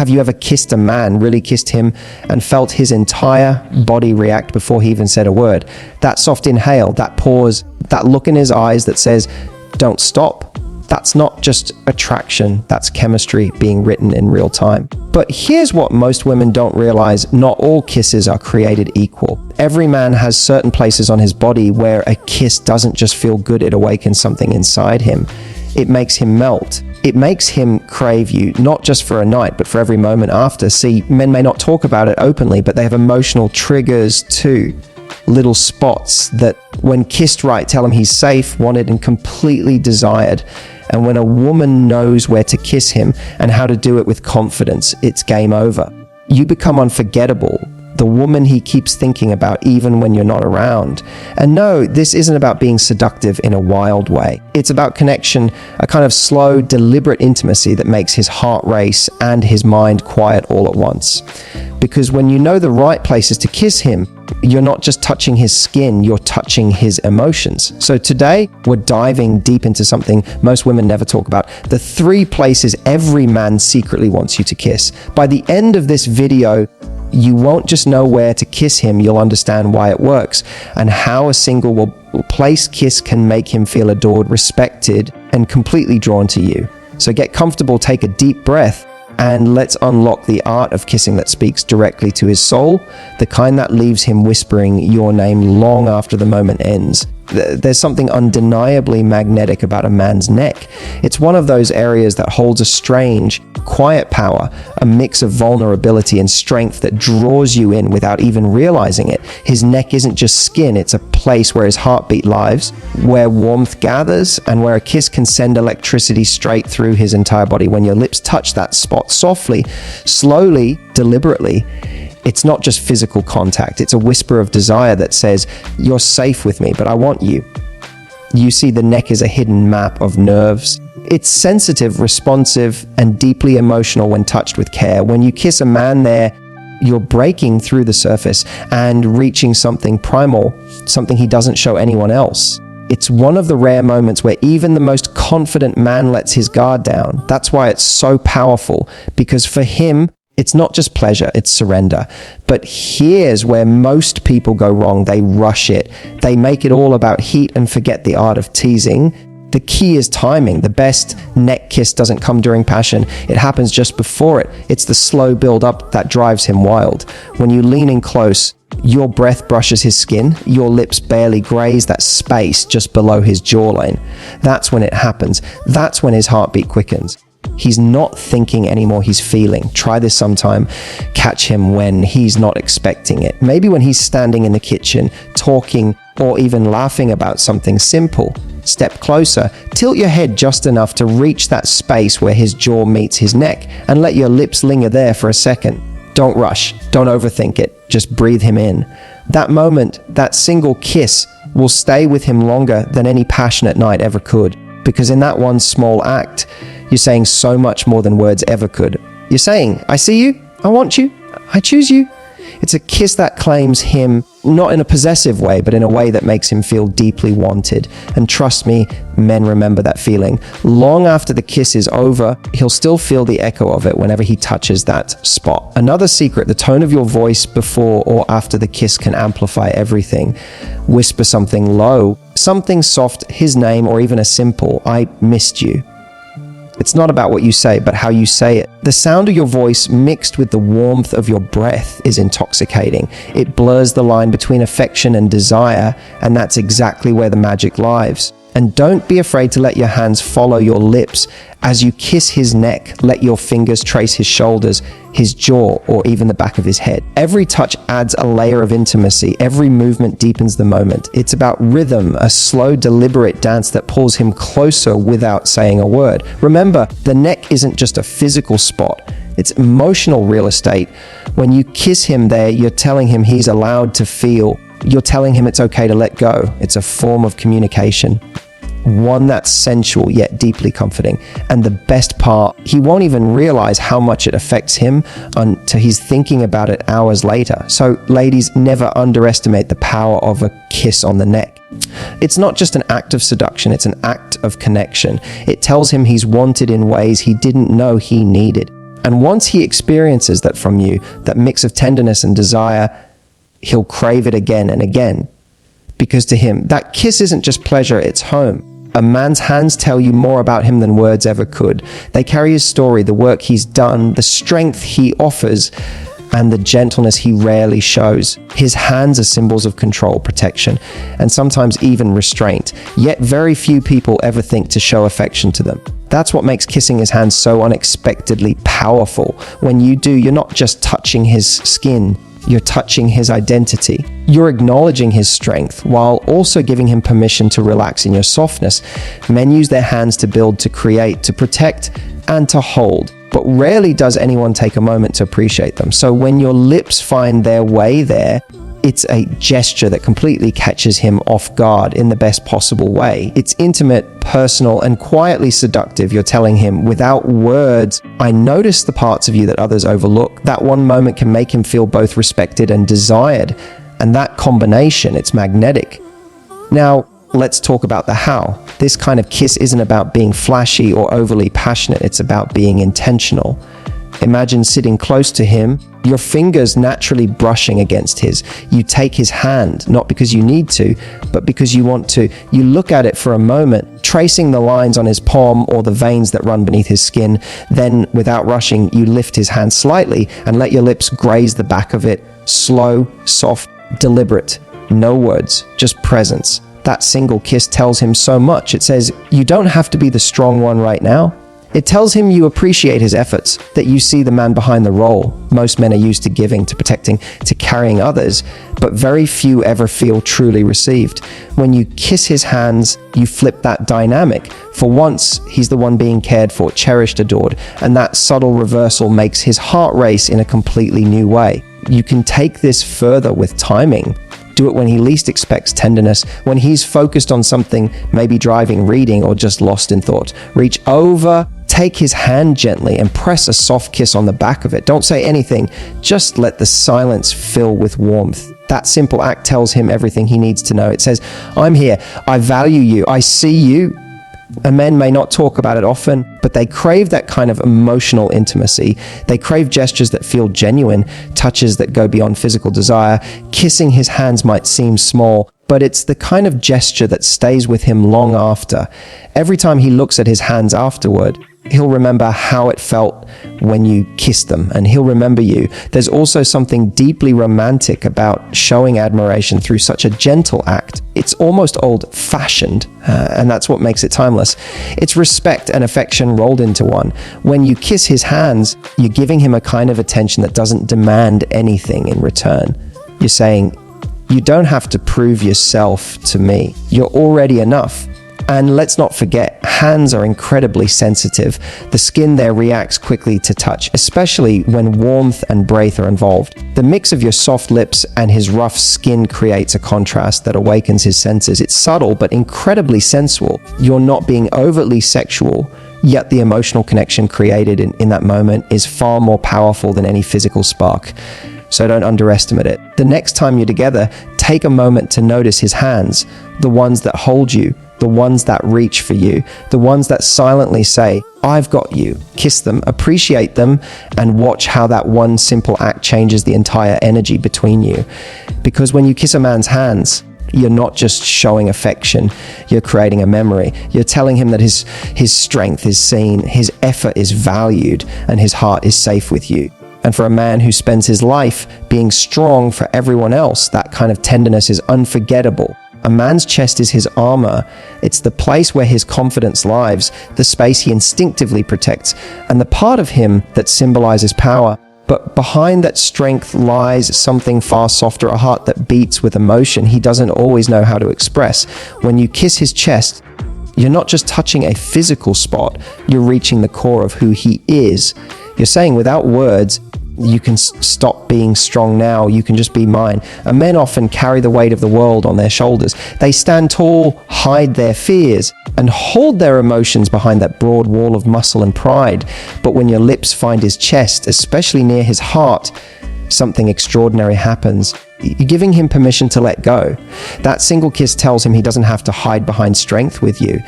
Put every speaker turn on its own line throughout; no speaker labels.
Have you ever kissed a man, really kissed him, and felt his entire body react before he even said a word? That soft inhale, that pause, that look in his eyes that says, don't stop. That's not just attraction, that's chemistry being written in real time. But here's what most women don't realize: not all kisses are created equal. Every man has certain places on his body where a kiss doesn't just feel good, it awakens something inside him. It makes him melt. It makes him crave you, not just for a night, but for every moment after. See, men may not talk about it openly, but they have emotional triggers too. Little spots that, when kissed right, tell him he's safe, wanted, and completely desired. And when a woman knows where to kiss him and how to do it with confidence, it's game over. You become unforgettable, the woman he keeps thinking about even when you're not around. And no, this isn't about being seductive in a wild way. It's about connection, a kind of slow, deliberate intimacy that makes his heart race and his mind quiet all at once. Because when you know the right places to kiss him, you're not just touching his skin, you're touching his emotions. So today, we're diving deep into something most women never talk about: the 3 places every man secretly wants you to kiss. By the end of this video, you won't just know where to kiss him, you'll understand why it works and how a single place kiss can make him feel adored, respected, and completely drawn to you. So get comfortable, take a deep breath, and let's unlock the art of kissing that speaks directly to his soul, the kind that leaves him whispering your name long after the moment ends. There's something undeniably magnetic about a man's neck. It's one of those areas that holds a strange, quiet power, a mix of vulnerability and strength that draws you in without even realizing it. His neck isn't just skin, it's a place where his heartbeat lives, where warmth gathers, and where a kiss can send electricity straight through his entire body. When your lips touch that spot softly, slowly, deliberately, it's not just physical contact, it's a whisper of desire that says, you're safe with me, but I want you. You see, the neck is a hidden map of nerves. It's sensitive, responsive, and deeply emotional when touched with care. When you kiss a man there, you're breaking through the surface and reaching something primal, something he doesn't show anyone else. It's one of the rare moments where even the most confident man lets his guard down. That's why it's so powerful, because for him, it's not just pleasure, it's surrender. But here's where most people go wrong. They rush it. They make it all about heat and forget the art of teasing. The key is timing. The best neck kiss doesn't come during passion. It happens just before it. It's the slow build up that drives him wild. When you lean in close, your breath brushes his skin, your lips barely graze that space just below his jawline. That's when it happens. That's when his heartbeat quickens. He's not thinking anymore, he's feeling. Try this sometime. Catch him when he's not expecting it. Maybe when he's standing in the kitchen, talking, or even laughing about something simple. Step closer, tilt your head just enough to reach that space where his jaw meets his neck, and let your lips linger there for a second. Don't rush, don't overthink it, just breathe him in. That moment, that single kiss, will stay with him longer than any passionate night ever could. Because in that one small act, you're saying so much more than words ever could. You're saying, I see you, I want you, I choose you. It's a kiss that claims him, not in a possessive way, but in a way that makes him feel deeply wanted. And trust me, men remember that feeling. Long after the kiss is over, he'll still feel the echo of it whenever he touches that spot. Another secret, the tone of your voice before or after the kiss can amplify everything. Whisper something low, something soft, his name, or even a simple, I missed you. It's not about what you say, but how you say it. The sound of your voice mixed with the warmth of your breath is intoxicating. It blurs the line between affection and desire, and that's exactly where the magic lies. And don't be afraid to let your hands follow your lips. As you kiss his neck, let your fingers trace his shoulders, his jaw, or even the back of his head. Every touch adds a layer of intimacy. Every movement deepens the moment. It's about rhythm, a slow, deliberate dance that pulls him closer without saying a word. Remember, the neck isn't just a physical spot. It's emotional real estate. When you kiss him there, you're telling him he's allowed to feel. You're telling him it's okay to let go. It's a form of communication. One that's sensual yet deeply comforting. And the best part, he won't even realize how much it affects him until he's thinking about it hours later. So ladies, never underestimate the power of a kiss on the neck. It's not just an act of seduction, it's an act of connection. It tells him he's wanted in ways he didn't know he needed. And once he experiences that from you, that mix of tenderness and desire, he'll crave it again and again. Because to him, that kiss isn't just pleasure, it's home. A man's hands tell you more about him than words ever could. They carry his story, the work he's done, the strength he offers, and the gentleness he rarely shows. His hands are symbols of control, protection, and sometimes even restraint. Yet very few people ever think to show affection to them. That's what makes kissing his hands so unexpectedly powerful. When you do, you're not just touching his skin, you're touching his identity. You're acknowledging his strength while also giving him permission to relax in your softness. Men use their hands to build, to create, to protect, and to hold. But rarely does anyone take a moment to appreciate them. So when your lips find their way there, it's a gesture that completely catches him off guard in the best possible way. It's intimate, personal, and quietly seductive. You're telling him without words, I notice the parts of you that others overlook. That one moment can make him feel both respected and desired. And that combination, it's magnetic. Now, let's talk about the how. This kind of kiss isn't about being flashy or overly passionate. It's about being intentional. Imagine sitting close to him, your fingers naturally brushing against his. You take his hand, not because you need to, but because you want to. You look at it for a moment, tracing the lines on his palm or the veins that run beneath his skin. Then, without rushing, you lift his hand slightly and let your lips graze the back of it. Slow, soft, deliberate. No words, just presence. That single kiss tells him so much. It says, you don't have to be the strong one right now. It tells him you appreciate his efforts, that you see the man behind the role. Most men are used to giving, to protecting, to carrying others, but very few ever feel truly received. When you kiss his hands, you flip that dynamic. For once, he's the one being cared for, cherished, adored, and that subtle reversal makes his heart race in a completely new way. You can take this further with timing. Do it when he least expects tenderness, when he's focused on something, maybe driving, reading, or just lost in thought. Reach over, take his hand gently, and press a soft kiss on the back of it. Don't say anything, just let the silence fill with warmth. That simple act tells him everything he needs to know. It says, I'm here, I value you, I see you. And men may not talk about it often, but they crave that kind of emotional intimacy. They crave gestures that feel genuine, touches that go beyond physical desire. Kissing his hands might seem small, but it's the kind of gesture that stays with him long after. Every time he looks at his hands afterward, he'll remember how it felt when you kissed them, and he'll remember you. There's also something deeply romantic about showing admiration through such a gentle act. It's almost old-fashioned, and that's what makes it timeless. It's respect and affection rolled into one. When you kiss his hands, you're giving him a kind of attention that doesn't demand anything in return. You're saying, you don't have to prove yourself to me. You're already enough. And let's not forget, hands are incredibly sensitive. The skin there reacts quickly to touch, especially when warmth and breath are involved. The mix of your soft lips and his rough skin creates a contrast that awakens his senses. It's subtle, but incredibly sensual. You're not being overtly sexual, yet the emotional connection created in that moment is far more powerful than any physical spark. So don't underestimate it. The next time you're together, take a moment to notice his hands, the ones that hold you, the ones that reach for you, the ones that silently say, I've got you. Kiss them, appreciate them, and watch how that one simple act changes the entire energy between you. Because when you kiss a man's hands, you're not just showing affection, you're creating a memory. You're telling him that his strength is seen, his effort is valued, and his heart is safe with you. And for a man who spends his life being strong for everyone else, that kind of tenderness is unforgettable. A man's chest is his armor. It's the place where his confidence lives, the space he instinctively protects, and the part of him that symbolizes power. But behind that strength lies something far softer, a heart that beats with emotion he doesn't always know how to express. When you kiss his chest, you're not just touching a physical spot, you're reaching the core of who he is. You're saying without words, you can stop being strong now, you can just be mine. And men often carry the weight of the world on their shoulders. They stand tall, hide their fears, and hold their emotions behind that broad wall of muscle and pride. But when your lips find his chest, especially near his heart, something extraordinary happens. You're giving him permission to let go. That single kiss tells him he doesn't have to hide behind strength with you.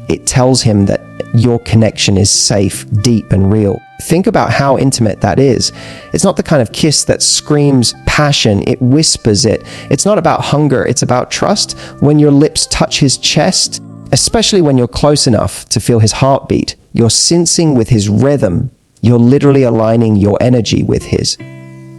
It tells him that your connection is safe, deep, and real. Think about how intimate that is. It's not the kind of kiss that screams passion, it whispers it. It's not about hunger, it's about trust. When your lips touch his chest, especially when you're close enough to feel his heartbeat, you're sensing with his rhythm. You're literally aligning your energy with his.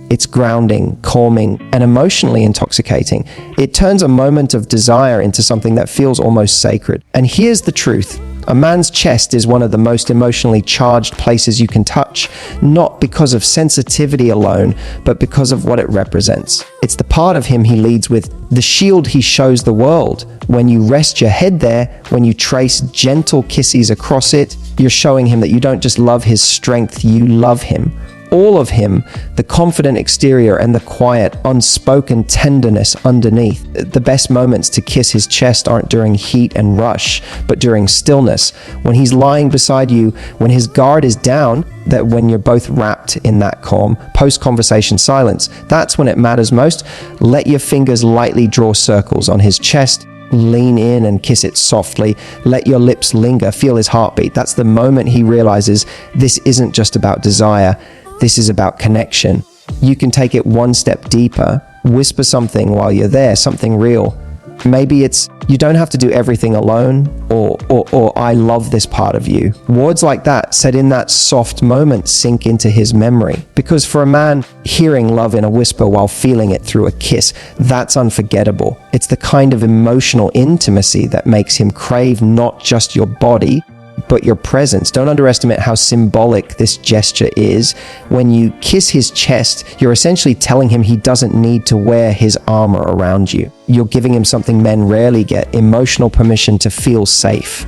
It's grounding, calming, and emotionally intoxicating. It turns a moment of desire into something that feels almost sacred. And here's the truth. A man's chest is one of the most emotionally charged places you can touch, not because of sensitivity alone, but because of what it represents. It's the part of him he leads with, the shield he shows the world. When you rest your head there, when you trace gentle kisses across it, you're showing him that you don't just love his strength, you love him. All of him, the confident exterior and the quiet, unspoken tenderness underneath. The best moments to kiss his chest aren't during heat and rush, but during stillness. When he's lying beside you, when his guard is down, that when you're both wrapped in that calm, post-conversation silence, that's when it matters most. Let your fingers lightly draw circles on his chest. Lean in and kiss it softly. Let your lips linger. Feel his heartbeat. That's the moment he realizes this isn't just about desire. This is about connection. You can take it one step deeper. Whisper something while you're there, something real. Maybe it's, you don't have to do everything alone, or I love this part of you. Words like that, said in that soft moment, sink into his memory. Because for a man, hearing love in a whisper while feeling it through a kiss, that's unforgettable. It's the kind of emotional intimacy that makes him crave not just your body, but your presence. Don't underestimate how symbolic this gesture is. When you kiss his chest, you're essentially telling him he doesn't need to wear his armor around you. You're giving him something men rarely get, emotional permission to feel safe.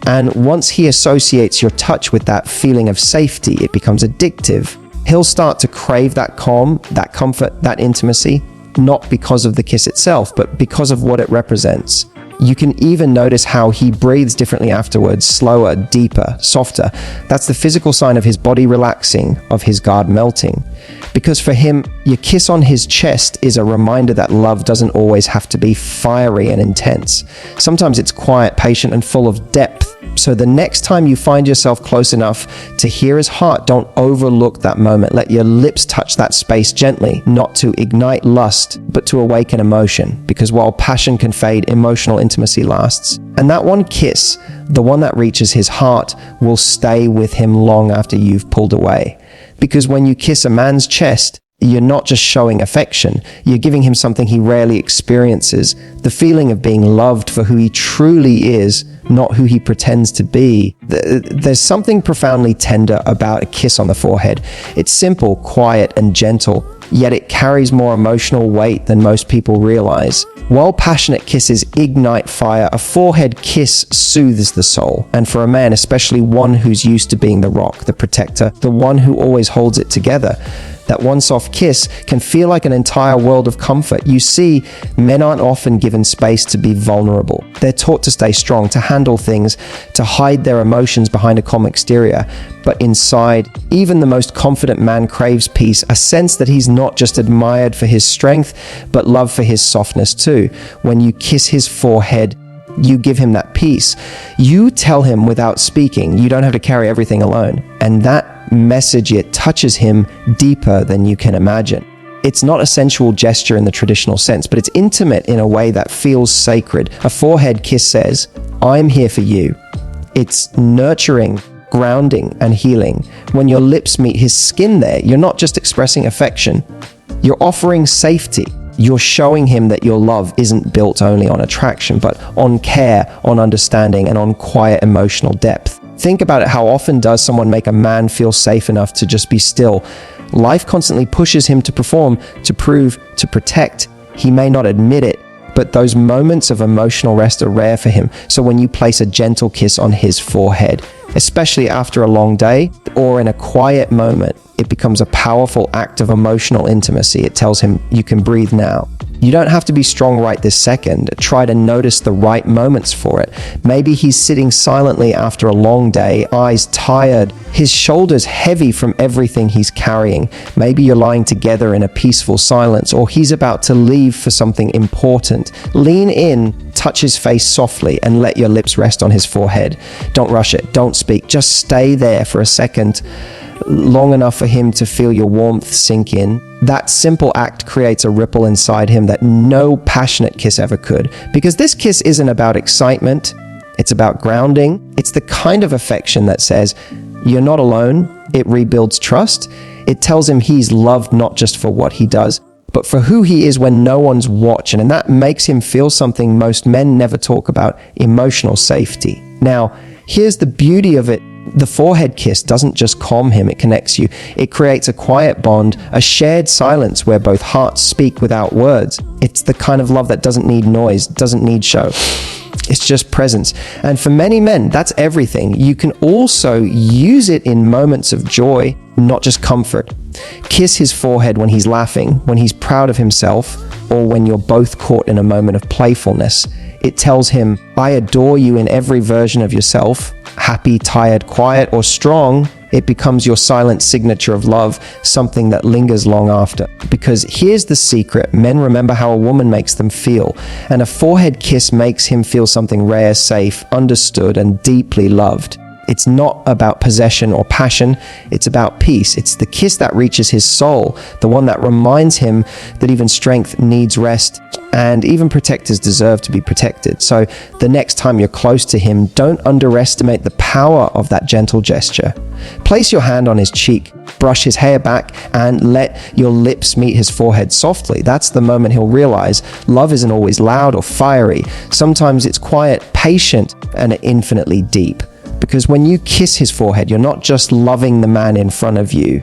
And once he associates your touch with that feeling of safety, it becomes addictive. He'll start to crave that calm, that comfort, that intimacy, not because of the kiss itself, but because of what it represents. You can even notice how he breathes differently afterwards, slower, deeper, softer. That's the physical sign of his body relaxing, of his guard melting. Because for him, your kiss on his chest is a reminder that love doesn't always have to be fiery and intense. Sometimes it's quiet, patient, and full of depth. So the next time you find yourself close enough to hear his heart, don't overlook that moment. Let your lips touch that space gently, not to ignite lust, but to awaken emotion. Because while passion can fade, emotional intimacy lasts. And that one kiss, the one that reaches his heart, will stay with him long after you've pulled away. Because when you kiss a man's chest, you're not just showing affection, you're giving him something he rarely experiences, the feeling of being loved for who he truly is, not who he pretends to be. There's something profoundly tender about a kiss on the forehead. It's simple, quiet, and gentle, yet it carries more emotional weight than most people realize. While passionate kisses ignite fire, a forehead kiss soothes the soul. And for a man, especially one who's used to being the rock, the protector, the one who always holds it together, that one soft kiss can feel like an entire world of comfort. You see, men aren't often given space to be vulnerable. They're taught to stay strong, to handle things, to hide their emotions behind a calm exterior. But inside, even the most confident man craves peace, a sense that he's not just admired for his strength, but loved for his softness too. When you kiss his forehead, you give him that peace. You tell him without speaking, you don't have to carry everything alone. And that message, it touches him deeper than you can imagine. It's not a sensual gesture in the traditional sense, but it's intimate in a way that feels sacred. A forehead kiss says, I'm here for you. It's nurturing, grounding, and healing. When your lips meet his skin there, you're not just expressing affection, you're offering safety. You're showing him that your love isn't built only on attraction, but on care, on understanding, and on quiet emotional depth. Think about it. How often does someone make a man feel safe enough to just be still? Life constantly pushes him to perform, to prove, to protect. He may not admit it, but those moments of emotional rest are rare for him. So when you place a gentle kiss on his forehead, especially after a long day or in a quiet moment, it becomes a powerful act of emotional intimacy. It tells him you can breathe now. You don't have to be strong right this second. Try to notice the right moments for it. Maybe he's sitting silently after a long day, eyes tired, his shoulders heavy from everything he's carrying. Maybe you're lying together in a peaceful silence, or he's about to leave for something important. Lean in, touch his face softly, and let your lips rest on his forehead. Don't rush it. Don't speak. Just stay there for a second, long enough for him to feel your warmth sink in. That simple act creates a ripple inside him that no passionate kiss ever could. Because this kiss isn't about excitement, it's about grounding. It's the kind of affection that says, you're not alone. It rebuilds trust. It tells him he's loved not just for what he does, but for who he is when no one's watching. And that makes him feel something most men never talk about: emotional safety. Now, here's the beauty of it. The forehead kiss doesn't just calm him, it connects you. It creates a quiet bond, a shared silence where both hearts speak without words. It's the kind of love that doesn't need noise, doesn't need show. It's just presence. And for many men, that's everything. You can also use it in moments of joy, not just comfort. Kiss his forehead when he's laughing, when he's proud of himself, or when you're both caught in a moment of playfulness. It tells him, I adore you in every version of yourself. Happy, tired, quiet, or strong, it becomes your silent signature of love, something that lingers long after. Because here's the secret: men remember how a woman makes them feel, and a forehead kiss makes him feel something rare, safe, understood, and deeply loved. It's not about possession or passion, it's about peace. It's the kiss that reaches his soul, the one that reminds him that even strength needs rest, and even protectors deserve to be protected. So the next time you're close to him, don't underestimate the power of that gentle gesture. Place your hand on his cheek, brush his hair back, and let your lips meet his forehead softly. That's the moment he'll realize love isn't always loud or fiery. Sometimes it's quiet, patient, and infinitely deep. Because when you kiss his forehead, you're not just loving the man in front of you,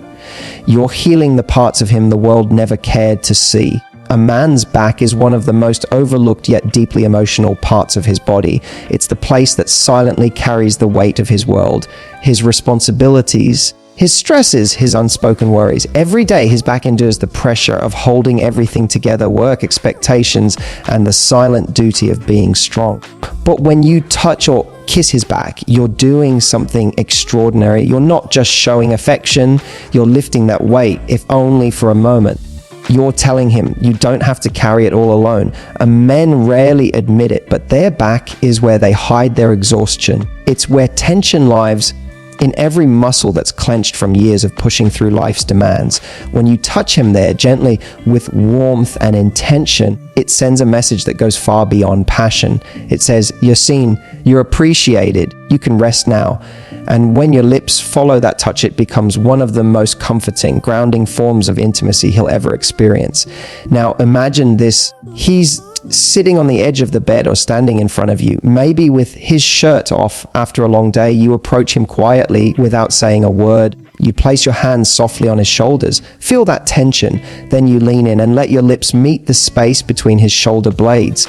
you're healing the parts of him the world never cared to see. A man's back is one of the most overlooked yet deeply emotional parts of his body. It's the place that silently carries the weight of his world, his responsibilities, his stresses, his unspoken worries. Every day his back endures the pressure of holding everything together: work, expectations, and the silent duty of being strong. But when you touch or kiss his back, you're doing something extraordinary. You're not just showing affection, you're lifting that weight, if only for a moment. You're telling him you don't have to carry it all alone. And men rarely admit it, but their back is where they hide their exhaustion. It's where tension lives, in every muscle that's clenched from years of pushing through life's demands. When you touch him there gently with warmth and intention, it sends a message that goes far beyond passion. It says, you're seen, you're appreciated, you can rest now. And when your lips follow that touch, it becomes one of the most comforting, grounding forms of intimacy he'll ever experience. Now imagine this: he's sitting on the edge of the bed or standing in front of you, maybe with his shirt off after a long day. You approach him quietly without saying a word. You place your hands softly on his shoulders. Feel that tension. Then you lean in and let your lips meet the space between his shoulder blades.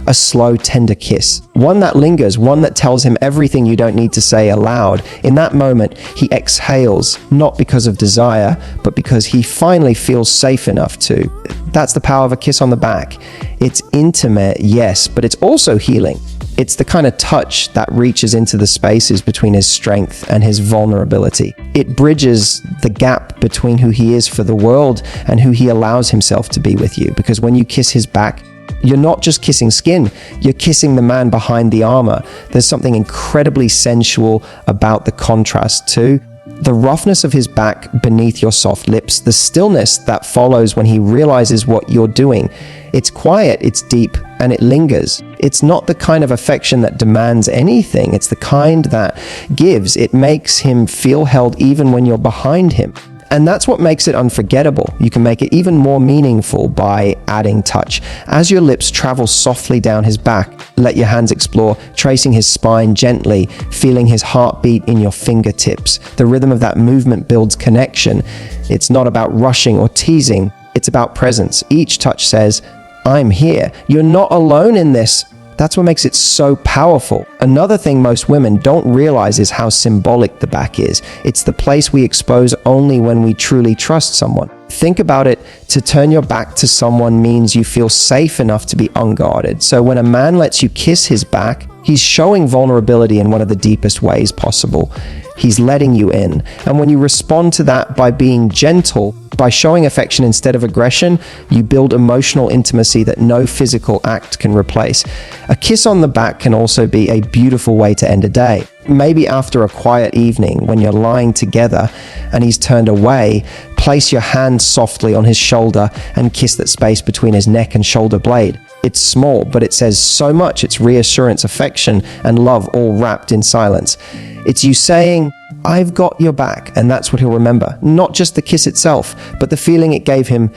A slow, tender kiss. One that lingers, one that tells him everything you don't need to say aloud. In that moment, he exhales, not because of desire, but because he finally feels safe enough to. That's the power of a kiss on the back. It's intimate, yes, but it's also healing. It's the kind of touch that reaches into the spaces between his strength and his vulnerability. It bridges the gap between who he is for the world and who he allows himself to be with you. Because when you kiss his back, you're not just kissing skin, you're kissing the man behind the armor. There's something incredibly sensual about the contrast too. The roughness of his back beneath your soft lips, the stillness that follows when he realizes what you're doing. It's quiet, it's deep, and it lingers. It's not the kind of affection that demands anything. It's the kind that gives. It makes him feel held even when you're behind him. And that's what makes it unforgettable. You can make it even more meaningful by adding touch. As your lips travel softly down his back, let your hands explore, tracing his spine gently, feeling his heartbeat in your fingertips. The rhythm of that movement builds connection. It's not about rushing or teasing. It's about presence. Each touch says, I'm here. You're not alone in this. That's what makes it so powerful. Another thing most women don't realize is how symbolic the back is. It's the place we expose only when we truly trust someone. Think about it, to turn your back to someone means you feel safe enough to be unguarded. So when a man lets you kiss his back, he's showing vulnerability in one of the deepest ways possible. He's letting you in. And when you respond to that by being gentle, by showing affection instead of aggression, you build emotional intimacy that no physical act can replace. A kiss on the back can also be a beautiful way to end a day. Maybe after a quiet evening when you're lying together and he's turned away, place your hand softly on his shoulder and kiss that space between his neck and shoulder blade. It's small, but it says so much. It's reassurance, affection, and love all wrapped in silence. It's you saying, "I've got your back," and that's what he'll remember. Not just the kiss itself, but the feeling it gave him,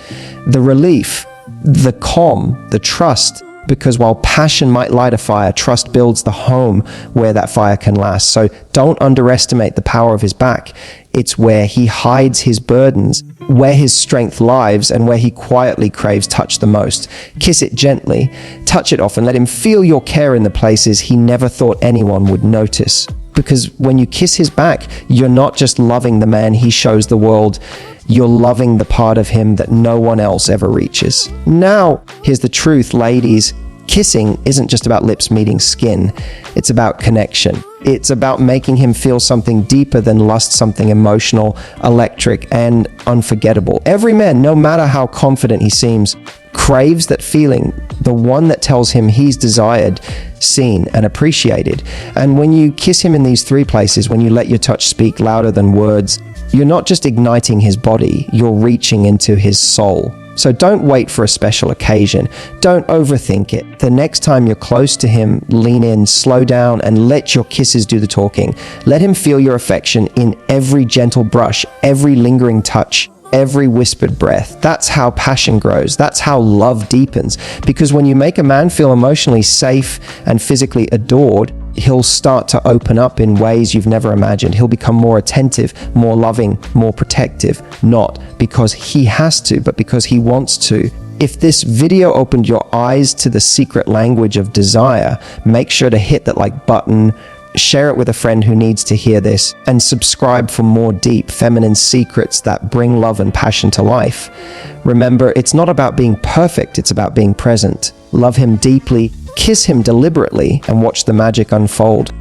the relief, the calm, the trust. Because while passion might light a fire, trust builds the home where that fire can last. So don't underestimate the power of his back. It's where he hides his burdens, where his strength lies, and where he quietly craves touch the most. Kiss it gently, touch it often, let him feel your care in the places he never thought anyone would notice. Because when you kiss his back, you're not just loving the man he shows the world, you're loving the part of him that no one else ever reaches. Now, here's the truth, ladies. Kissing isn't just about lips meeting skin. It's about connection. It's about making him feel something deeper than lust, something emotional, electric, and unforgettable. Every man, no matter how confident he seems, craves that feeling, the one that tells him he's desired, seen, and appreciated. And when you kiss him in these three places, when you let your touch speak louder than words, you're not just igniting his body, you're reaching into his soul. So don't wait for a special occasion. Don't overthink it. The next time you're close to him, lean in, slow down, and let your kisses do the talking. Let him feel your affection in every gentle brush, every lingering touch, every whispered breath. That's how passion grows. That's how love deepens. Because when you make a man feel emotionally safe and physically adored, he'll start to open up in ways you've never imagined. He'll become more attentive, more loving, more protective, not because he has to, but because he wants to. If this video opened your eyes to the secret language of desire, make sure to hit that like button, share it with a friend who needs to hear this, and subscribe for more deep feminine secrets that bring love and passion to life. Remember, it's not about being perfect, it's about being present. Love him deeply, kiss him deliberately, and watch the magic unfold.